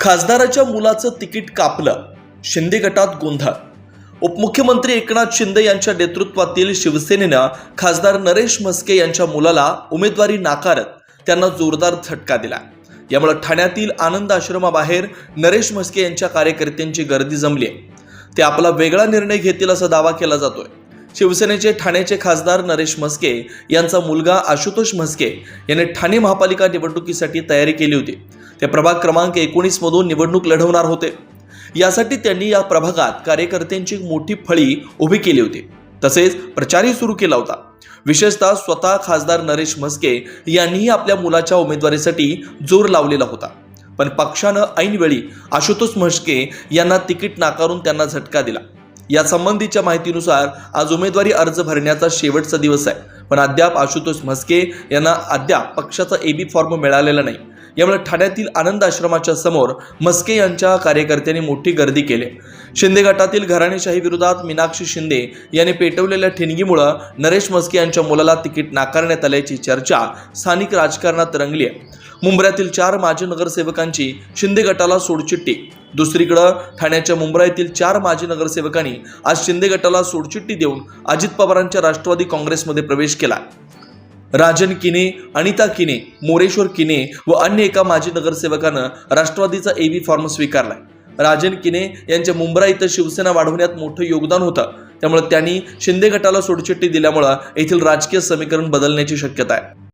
खासदाराच्या मुलाचं तिकीट कापलं, शिंदे गटात गोंधळ। उपमुख्यमंत्री एकनाथ शिंदे यांच्या नेतृत्वातील शिवसेनेनं खासदार नरेश म्हस्के यांच्या मुलाला उमेदवारी नाकारत त्यांना जोरदार झटका दिला। यामुळे ठाण्यातील आनंद आश्रमाबाहेर नरेश म्हस्के यांच्या कार्यकर्त्यांची गर्दी जमली आहे। ते आपला वेगळा निर्णय घेतील असा दावा केला जातोय। शिवसेनेचे ठाण्याचे खासदार नरेश म्हस्के यांचा मुलगा आशुतोष म्हस्के याने ठाणे महापालिका निवडणुकीसाठी तयारी केली होती। ते प्रभाग क्रमांक 19 मधून निवडणूक लढवणार होते। यासाठी त्यांनी या प्रभागात कार्यकर्त्यांची मोठी फळी उभी केली होती, तसेच प्रचारही सुरू केला होता। विशेषतः स्वतः खासदार नरेश म्हस्के यांनीही आपल्या मुलाच्या उमेदवारीसाठी जोर लावलेला होता। पण पक्षानं ऐनवेळी आशुतोष म्हस्के यांना तिकीट नाकारून त्यांना झटका दिला। या संबंधीच्या माहितीनुसार आज उमेदवारी अर्ज भरण्याचा शेवटचा दिवस आहे, पण अद्याप आशुतोष म्हस्के यांना पक्षाचा एबी फॉर्म मिळालेला नाही। यामुळे ठाण्यातील आनंद आश्रमाच्या समोर म्हस्के यांच्या कार्यकर्त्यांनी मोठी गर्दी केली। शिंदे गटातील घराणेशाही विरोधात मीनाक्षी शिंदे यांनी पेटवलेल्या ठिणगीमुळे नरेश म्हस्के यांच्या मुलाला तिकीट नाकारण्यात आल्याची चर्चा स्थानिक राजकारणात रंगली आहे। मुंब्र्यातील 4 माजी नगरसेवकांची शिंदे गटाला सोडचिठ्ठी। दुसरीकडे ठाण्याच्या मुंब्रा येथील 4 माजी नगरसेवकांनी आज शिंदे गटाला सोडचिठ्ठी देऊन अजित पवारांच्या राष्ट्रवादी काँग्रेसमध्ये प्रवेश केला। राजन किने, अनिता किने, मोरेश्वर किने व अन्य एका माजी नगरसेवकानं राष्ट्रवादीचा एबी फॉर्म स्वीकारलाय। राजन किने यांच्या मुंब्रा इथं शिवसेना वाढवण्यात मोठं योगदान होतं, त्यामुळे त्यांनी शिंदे गटाला सोडचिठ्ठी दिल्यामुळे येथील राजकीय समीकरण बदलण्याची शक्यता आहे।